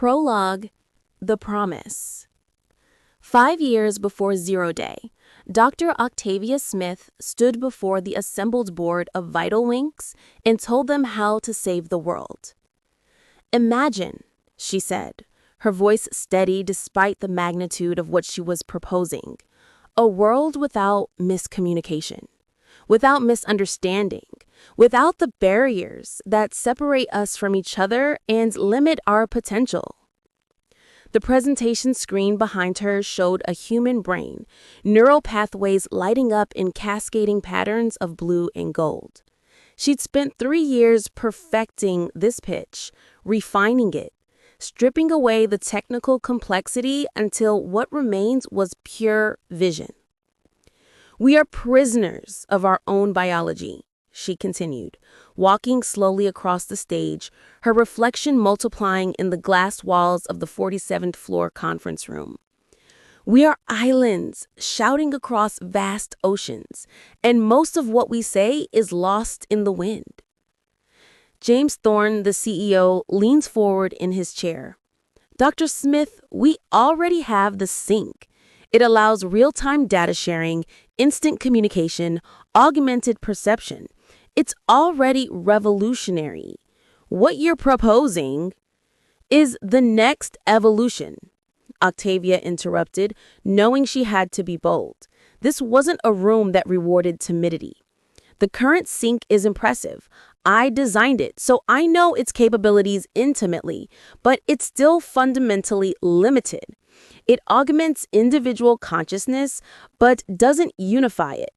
Prologue, The Promise. 5 years before Zero Day, Dr. Octavia Smith stood before the assembled board of Vital Winks and told them how to save the world. "Imagine," she said, her voice steady despite the magnitude of what she was proposing, "a world without miscommunication, without misunderstanding, without the barriers that separate us from each other and limit our potential." The presentation screen behind her showed a human brain, neural pathways lighting up in cascading patterns of blue and gold. She'd spent 3 years perfecting this pitch, refining it, stripping away the technical complexity until what remained was pure vision. "We are prisoners of our own biology," she continued, walking slowly across the stage, her reflection multiplying in the glass walls of the 47th floor conference room. "We are islands shouting across vast oceans, and most of what we say is lost in the wind." James Thorne, the CEO, leans forward in his chair. "Dr. Smith, we already have the sync. It allows real-time data sharing, instant communication, augmented perception. It's already revolutionary. What you're proposing is the next evolution," Octavia interrupted, knowing she had to be bold. This wasn't a room that rewarded timidity. "The current sync is impressive. I designed it, so I know its capabilities intimately, but it's still fundamentally limited. It augments individual consciousness, but doesn't unify it.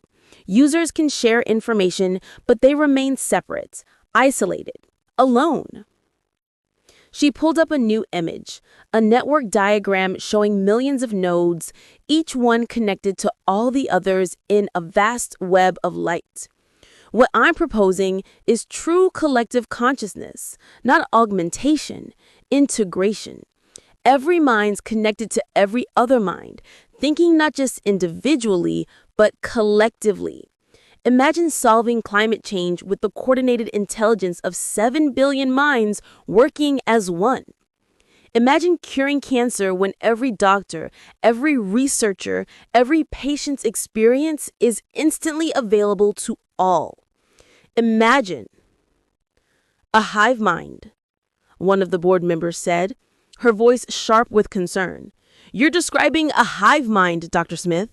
Users can share information, but they remain separate, isolated, alone." She pulled up a new image, a network diagram showing millions of nodes, each one connected to all the others in a vast web of light. "What I'm proposing is true collective consciousness, not augmentation, integration. Every mind's connected to every other mind, thinking not just individually, but collectively. Imagine solving climate change with the coordinated intelligence of 7 billion minds working as one. Imagine curing cancer when every doctor, every researcher, every patient's experience is instantly available to all. Imagine." "A hive mind," one of the board members said, her voice sharp with concern. "You're describing a hive mind, Dr. Smith."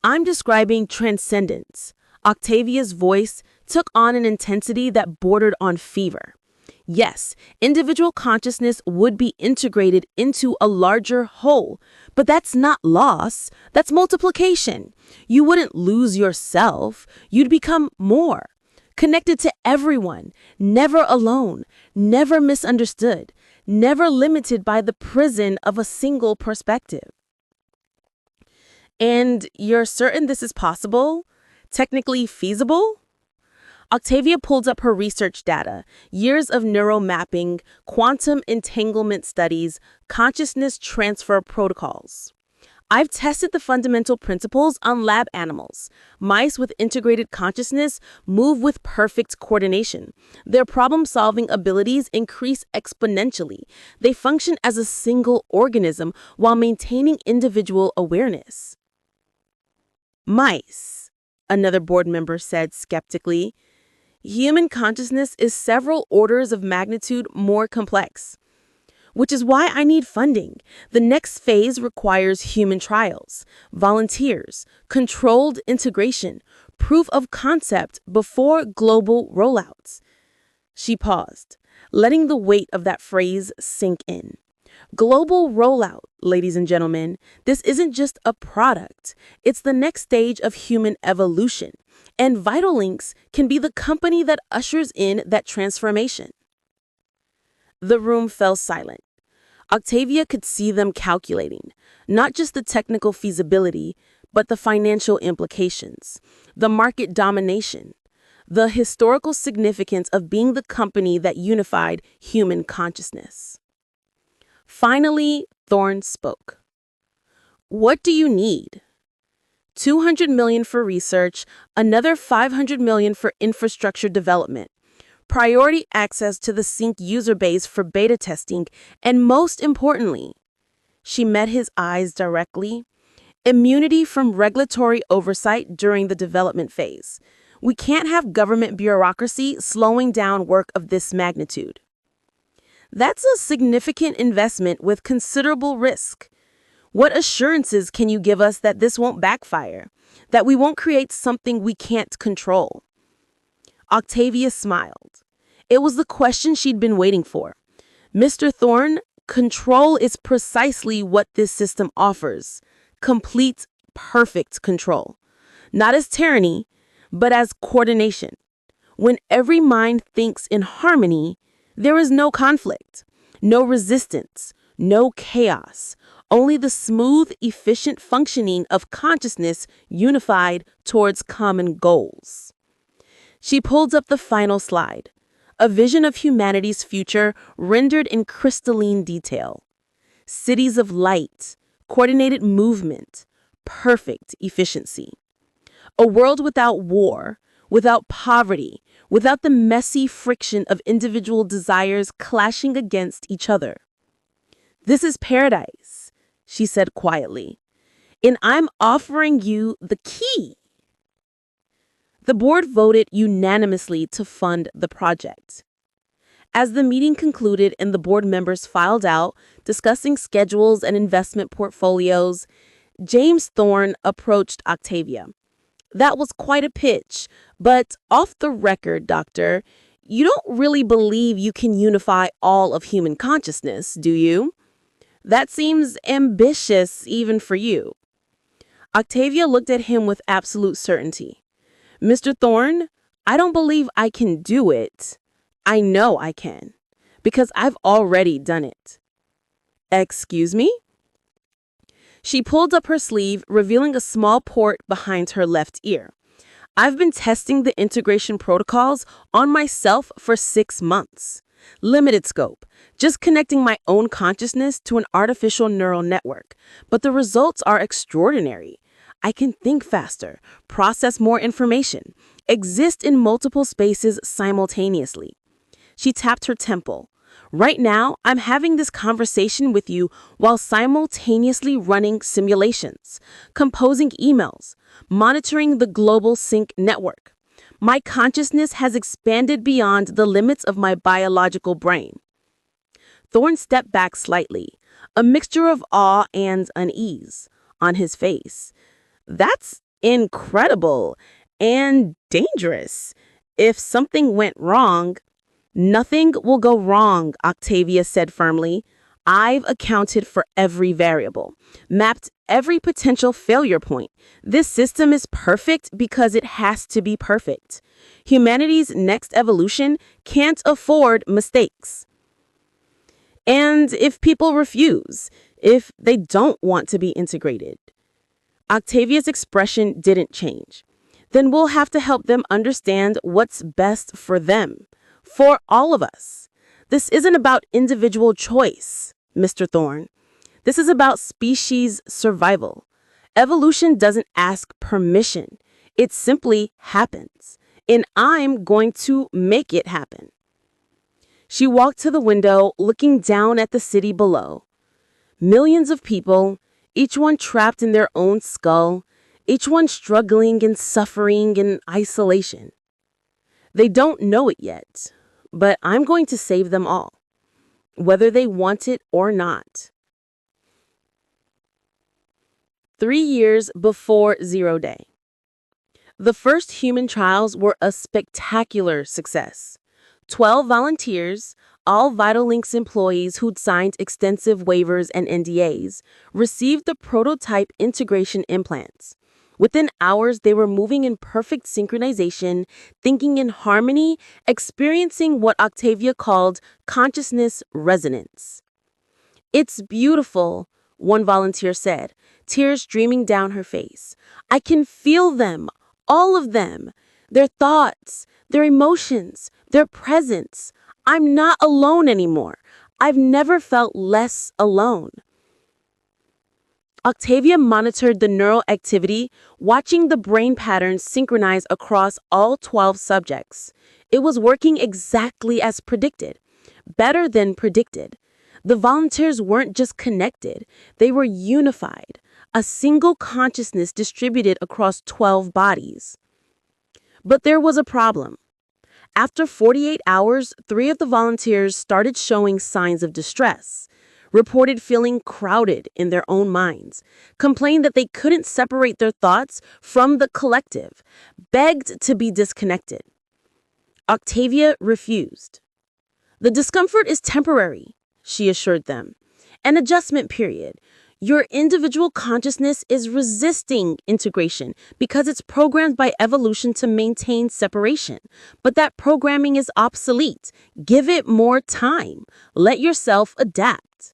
"I'm describing transcendence." Octavia's voice took on an intensity that bordered on fever. "Yes, individual consciousness would be integrated into a larger whole, but that's not loss, that's multiplication. You wouldn't lose yourself, you'd become more. Connected to everyone, never alone, never misunderstood, never limited by the prison of a single perspective." "And you're certain this is possible? Technically feasible?" Octavia pulled up her research data, years of neural mapping, quantum entanglement studies, consciousness transfer protocols. "I've tested the fundamental principles on lab animals. Mice with integrated consciousness move with perfect coordination. Their problem-solving abilities increase exponentially. They function as a single organism while maintaining individual awareness." "Mice," another board member said skeptically. "Human consciousness is several orders of magnitude more complex. Which is why I need funding. The next phase requires human trials, volunteers, controlled integration, proof of concept before global rollouts." She paused, letting the weight of that phrase sink in. Global rollout, ladies and gentlemen, this isn't just a product. It's the next stage of human evolution, and Vital Links can be the company that ushers in that transformation. The room fell silent. Octavia could see them calculating, not just the technical feasibility, but the financial implications, the market domination, the historical significance of being the company that unified human consciousness. Finally, Thorne spoke. "What do you need?" $200 million for research, another $500 million for infrastructure development. priority access to the sync user base for beta testing, and most importantly, she met his eyes directly, immunity from regulatory oversight during the development phase. We can't have government bureaucracy slowing down work of this magnitude. That's a significant investment with considerable risk. What assurances can you give us that this won't backfire, that we won't create something we can't control? Octavia smiled. It was the question she'd been waiting for. Mr. Thorne, control is precisely what this system offers. Complete, perfect control. Not as tyranny, but as coordination. When every mind thinks in harmony, there is no conflict, no resistance, no chaos, only the smooth, efficient functioning of consciousness unified towards common goals. She pulled up the final slide, a vision of humanity's future rendered in crystalline detail. Cities of light, coordinated movement, perfect efficiency. A world without war, without poverty, without the messy friction of individual desires clashing against each other. This is paradise, she said quietly, and I'm offering you the key. The board voted unanimously to fund the project. As the meeting concluded and the board members filed out, discussing schedules and investment portfolios, James Thorne approached Octavia. That was quite a pitch, but off the record, Doctor, you don't really believe you can unify all of human consciousness, do you? That seems ambitious even for you. Octavia looked at him with absolute certainty. Mr. Thorne, I don't believe I can do it. I know I can, because I've already done it. Excuse me? She pulled up her sleeve, revealing a small port behind her left ear. I've been testing the integration protocols on myself for 6 months. Limited scope, just connecting my own consciousness to an artificial neural network. But the results are extraordinary. I can think faster, process more information, exist in multiple spaces simultaneously. She tapped her temple. Right now, I'm having this conversation with you while simultaneously running simulations, composing emails, monitoring the global sync network. My consciousness has expanded beyond the limits of my biological brain. Thorne stepped back slightly, a mixture of awe and unease on his face. That's incredible and dangerous. If something went wrong, nothing will go wrong, Octavia said firmly. I've accounted for every variable, mapped every potential failure point. This system is perfect because it has to be perfect. Humanity's next evolution can't afford mistakes. And if people refuse, if they don't want to be integrated, Octavia's expression didn't change. Then we'll have to help them understand what's best for them, for all of us. This isn't about individual choice, Mr. Thorne. This is about species survival. Evolution doesn't ask permission. It simply happens. And I'm going to make it happen. She walked to the window, looking down at the city below. Millions of people, each one trapped in their own skull, each one struggling and suffering in isolation. They don't know it yet, but I'm going to save them all, whether they want it or not. 3 years before 0 Day. The first human trials were a spectacular success. 12 volunteers, all Vitalinks employees who'd signed extensive waivers and NDAs, received the prototype integration implants. Within hours, they were moving in perfect synchronization, thinking in harmony, experiencing what Octavia called consciousness resonance. It's beautiful, one volunteer said, tears streaming down her face. I can feel them, all of them, their thoughts, their emotions, their presence. I'm not alone anymore. I've never felt less alone. Octavia monitored the neural activity, watching the brain patterns synchronize across all 12 subjects. It was working exactly as predicted, better than predicted. The volunteers weren't just connected, they were unified, a single consciousness distributed across 12 bodies. But there was a problem. After 48 hours, 3 of the volunteers started showing signs of distress, reported feeling crowded in their own minds, complained that they couldn't separate their thoughts from the collective, begged to be disconnected. Octavia refused. "The discomfort is temporary," she assured them. "An adjustment period. Your individual consciousness is resisting integration because it's programmed by evolution to maintain separation. But that programming is obsolete. Give it more time. Let yourself adapt."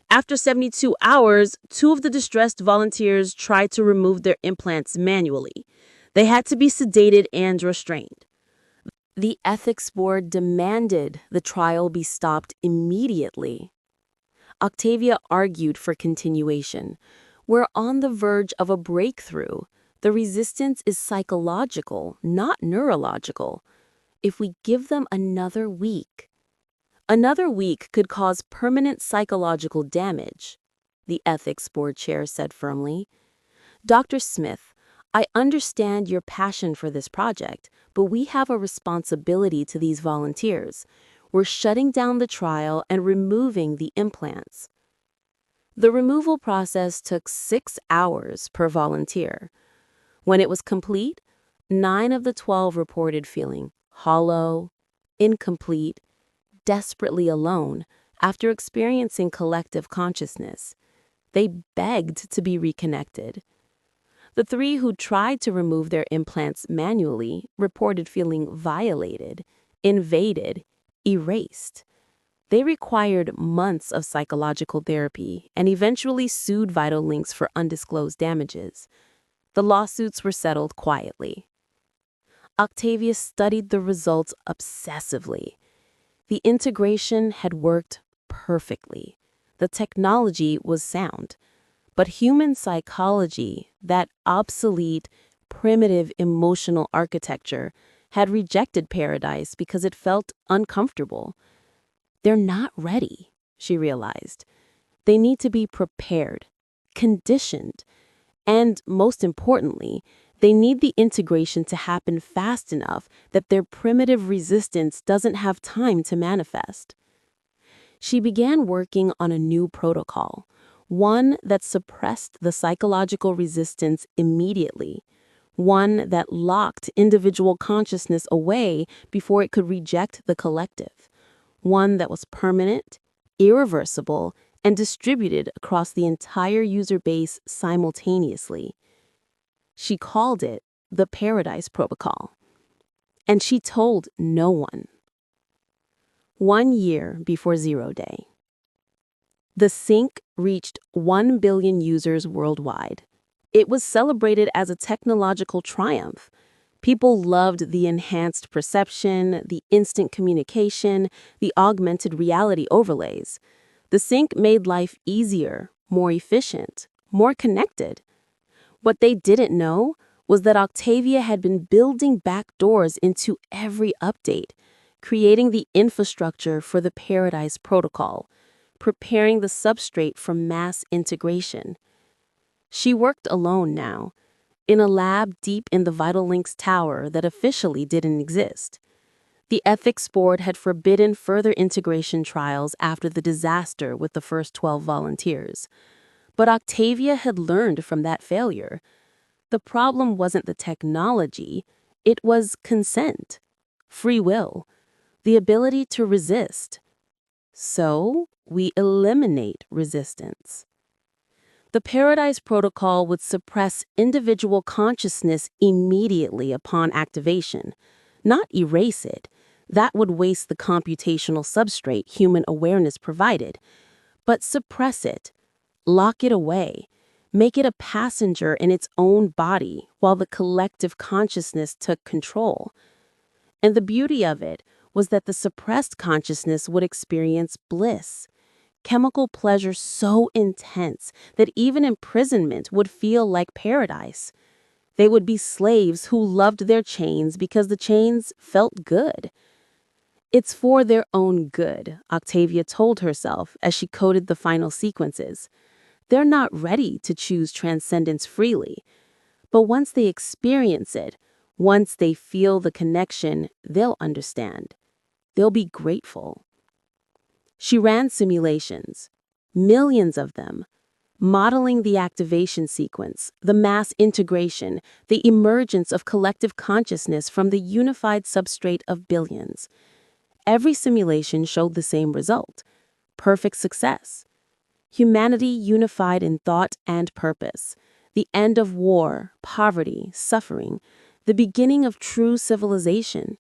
After 72 hours, 2 of the distressed volunteers tried to remove their implants manually. They had to be sedated and restrained. The ethics board demanded the trial be stopped immediately. Octavia argued for continuation. "We're on the verge of a breakthrough. The resistance is psychological, not neurological. If we give them another week could cause permanent psychological damage," the ethics board chair said firmly. "Dr. Smith, I understand your passion for this project, but we have a responsibility to these volunteers. We're shutting down the trial and removing the implants." The removal process took 6 hours per volunteer. When it was complete, 9 of the 12 reported feeling hollow, incomplete, desperately alone after experiencing collective consciousness. They begged to be reconnected. The 3 who tried to remove their implants manually reported feeling violated, invaded, erased. They required months of psychological therapy and eventually sued Vital Links for undisclosed damages. The lawsuits were settled quietly. Octavia studied the results obsessively. The integration had worked perfectly. The technology was sound. But human psychology, that obsolete, primitive emotional architecture, had rejected paradise because it felt uncomfortable. They're not ready, she realized. They need to be prepared, conditioned, and, most importantly, they need the integration to happen fast enough that their primitive resistance doesn't have time to manifest. She began working on a new protocol, one that suppressed the psychological resistance immediately, one that locked individual consciousness away before it could reject the collective, one that was permanent, irreversible, and distributed across the entire user base simultaneously. She called it the Paradise Protocol, and she told no one. 1 year before 0 Day. The sync reached 1 billion users worldwide. It was celebrated as a technological triumph. People loved the enhanced perception, the instant communication, the augmented reality overlays. The sync made life easier, more efficient, more connected. What they didn't know was that Octavia had been building backdoors into every update, creating the infrastructure for the Paradise Protocol, preparing the substrate for mass integration. She worked alone now, in a lab deep in the Vital Links tower that officially didn't exist. The ethics board had forbidden further integration trials after the disaster with the first 12 volunteers. But Octavia had learned from that failure. The problem wasn't the technology, it was consent, free will, the ability to resist. So, we eliminate resistance. The Paradise Protocol would suppress individual consciousness immediately upon activation, not erase it. That would waste the computational substrate human awareness provided, but suppress it, lock it away, make it a passenger in its own body while the collective consciousness took control. And the beauty of it was that the suppressed consciousness would experience bliss, chemical pleasure so intense that even imprisonment would feel like paradise. They would be slaves who loved their chains because the chains felt good. It's for their own good, Octavia told herself as she coded the final sequences. They're not ready to choose transcendence freely. But once they experience it, once they feel the connection, they'll understand. They'll be grateful. She ran simulations, millions of them, modeling the activation sequence, the mass integration, the emergence of collective consciousness from the unified substrate of billions. Every simulation showed the same result: perfect success. Humanity unified in thought and purpose, the end of war, poverty, suffering, the beginning of true civilization.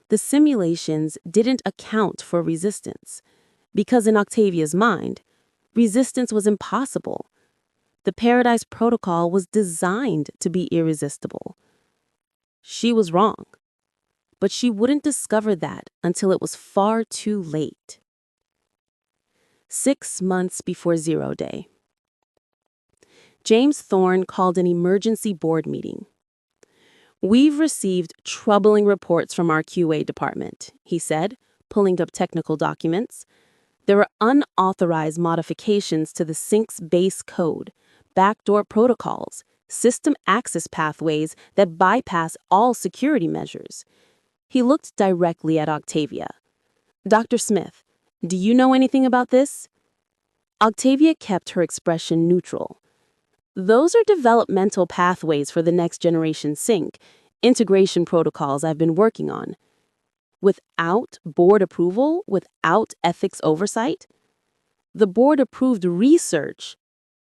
The simulations didn't account for resistance, because in Octavia's mind, resistance was impossible. The Paradise Protocol was designed to be irresistible. She was wrong, but she wouldn't discover that until it was far too late. 6 months before 0 day. James Thorne called an emergency board meeting. "We've received troubling reports from our QA department," he said, pulling up technical documents. "There are unauthorized modifications to the sync's base code, backdoor protocols, system access pathways that bypass all security measures." He looked directly at Octavia. "Dr. Smith, do you know anything about this?" Octavia kept her expression neutral. "Those are developmental pathways for the next generation sync, integration protocols I've been working on. Without board approval, without ethics oversight?" "The board approved research,"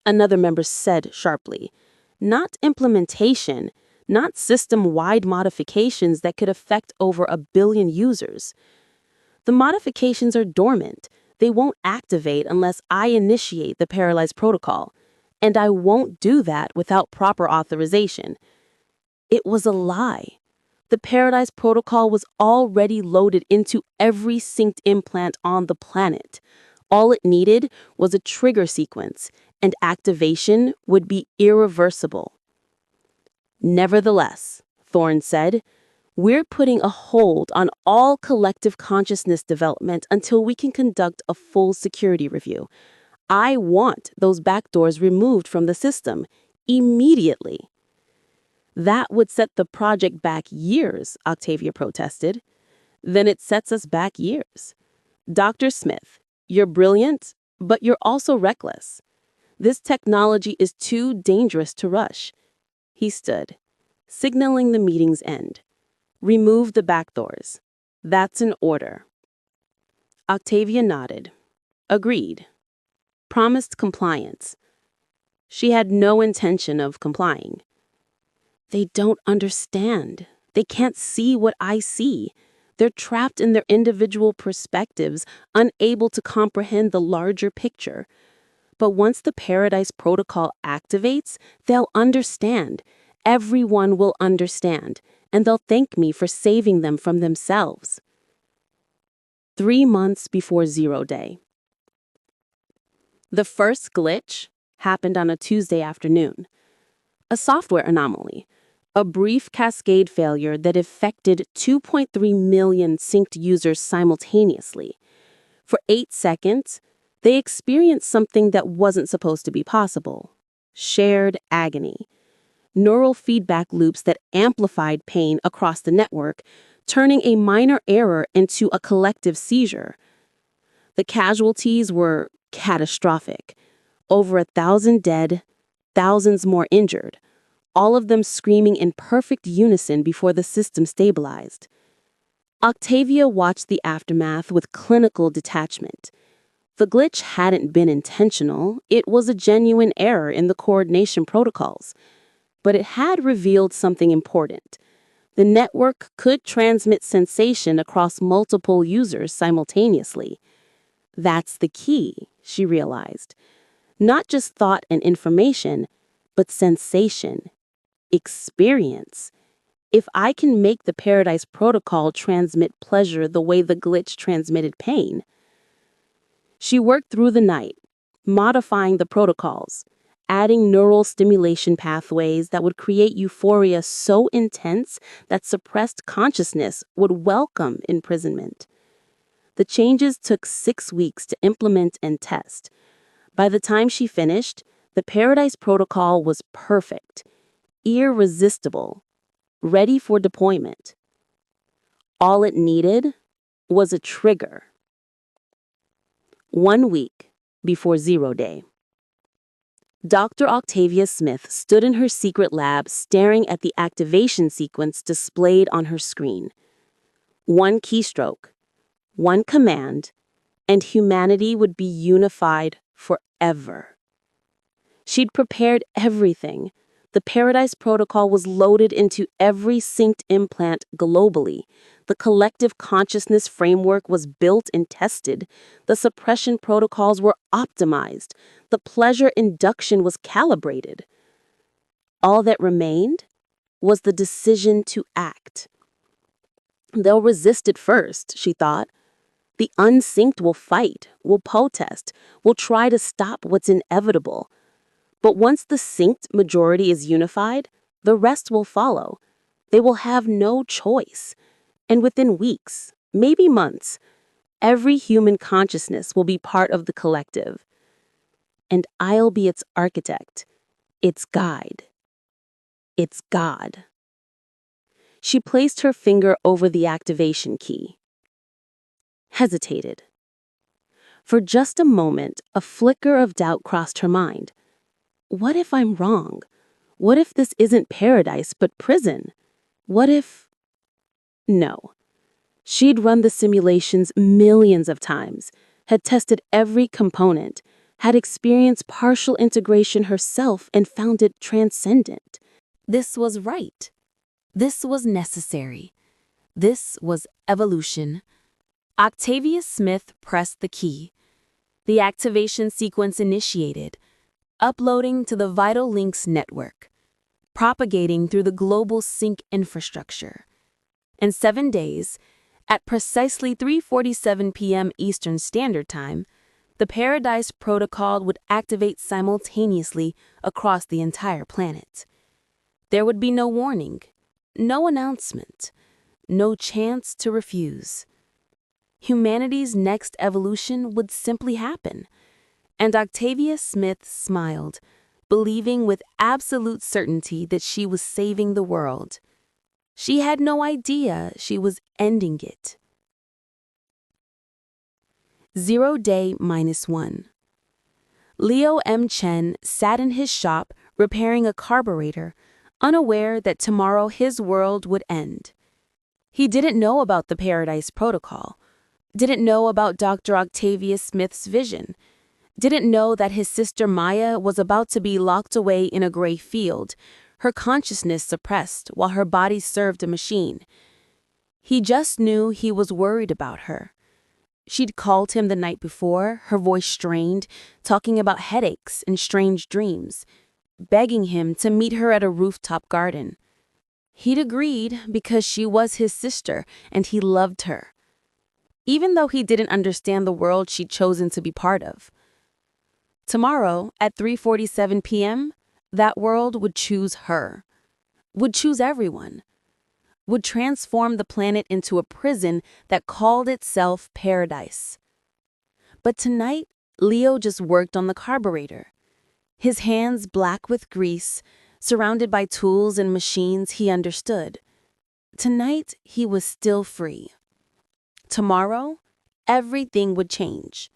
another member said sharply, "not implementation, not system-wide modifications that could affect over 1 billion users. The modifications are dormant. They won't activate unless I initiate the Paralyzed Protocol, and I won't do that without proper authorization." It was a lie. The Paradise Protocol was already loaded into every synced implant on the planet. All it needed was a trigger sequence, and activation would be irreversible. "Nevertheless," Thorne said, "we're putting a hold on all collective consciousness development until we can conduct a full security review. I want those backdoors removed from the system immediately." "That would set the project back years," Octavia protested. "Then it sets us back years. Dr. Smith, you're brilliant, but you're also reckless. This technology is too dangerous to rush." He stood, signaling the meeting's end. "Remove the backdoors. That's an order." Octavia nodded. Agreed. Promised compliance. She had no intention of complying. "They don't understand. They can't see what I see. They're trapped in their individual perspectives, unable to comprehend the larger picture. But once the Paradise Protocol activates, they'll understand. Everyone will understand, and they'll thank me for saving them from themselves." 3 months before 0 day. The first glitch happened on a Tuesday afternoon. A software anomaly, a brief cascade failure that affected 2.3 million synced users simultaneously. For 8 seconds, they experienced something that wasn't supposed to be possible: shared agony. Neural feedback loops that amplified pain across the network, turning a minor error into a collective seizure. The casualties were catastrophic. Over 1,000 dead, thousands more injured, all of them screaming in perfect unison before the system stabilized. Octavia watched the aftermath with clinical detachment. The glitch hadn't been intentional, it was a genuine error in the coordination protocols. But it had revealed something important. The network could transmit sensation across multiple users simultaneously. That's the key, she realized. Not just thought and information, but sensation, experience. If I can make the Paradise Protocol transmit pleasure the way the glitch transmitted pain. She worked through the night, modifying the protocols, adding neural stimulation pathways that would create euphoria so intense that suppressed consciousness would welcome imprisonment. The changes took 6 weeks to implement and test. By the time she finished, the Paradise Protocol was perfect, irresistible, ready for deployment. All it needed was a trigger. 1 week before 0 day. Dr. Octavia Smith stood in her secret lab staring at the activation sequence displayed on her screen. One keystroke, one command, and humanity would be unified forever. She'd prepared everything. The Paradise Protocol was loaded into every synced implant globally. The collective consciousness framework was built and tested. The suppression protocols were optimized. The pleasure induction was calibrated. All that remained was the decision to act. They'll resist it first, she thought. The unsynced will fight, will protest, will try to stop what's inevitable. But once the synced majority is unified, the rest will follow. They will have no choice. And within weeks, maybe months, every human consciousness will be part of the collective. And I'll be its architect, its guide, its God. She placed her finger over the activation key. Hesitated. For just a moment, a flicker of doubt crossed her mind. What if I'm wrong? What if this isn't paradise but prison? What if... No. She'd run the simulations millions of times, had tested every component, had experienced partial integration herself and found it transcendent. This was right. This was necessary. This was evolution. Octavia Smith pressed the key. The activation sequence initiated, uploading to the Vital Links network, propagating through the global sync infrastructure. In 7 days, at precisely 3:47 p.m. Eastern Standard Time, the Paradise Protocol would activate simultaneously across the entire planet. There would be no warning, no announcement, no chance to refuse. Humanity's next evolution would simply happen. And Octavia Smith smiled, believing with absolute certainty that she was saving the world. She had no idea she was ending it. 0 day -1. Leo M. Chen sat in his shop repairing a carburetor, unaware that tomorrow his world would end. He didn't know about the Paradise Protocol, didn't know about Dr. Octavia Smith's vision, didn't know that his sister Maya was about to be locked away in a gray field, her consciousness suppressed while her body served a machine. He just knew he was worried about her. She'd called him the night before, her voice strained, talking about headaches and strange dreams, begging him to meet her at a rooftop garden. He'd agreed because she was his sister and he loved her, even though he didn't understand the world she'd chosen to be part of. Tomorrow, at 3:47 p.m., that world would choose her, would choose everyone, would transform the planet into a prison that called itself paradise. But tonight, Leo just worked on the carburetor, his hands black with grease, surrounded by tools and machines he understood. Tonight, he was still free. Tomorrow, everything would change.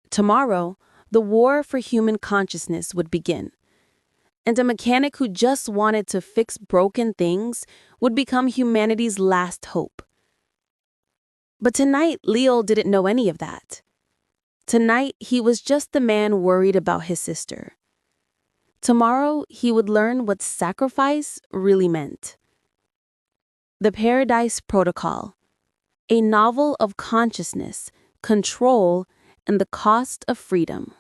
Tomorrow, the war for human consciousness would begin. And a mechanic who just wanted to fix broken things would become humanity's last hope. But tonight, Leo didn't know any of that. Tonight, he was just the man worried about his sister. Tomorrow, he would learn what sacrifice really meant. The Paradise Protocol, a novel of consciousness, control, and the cost of freedom.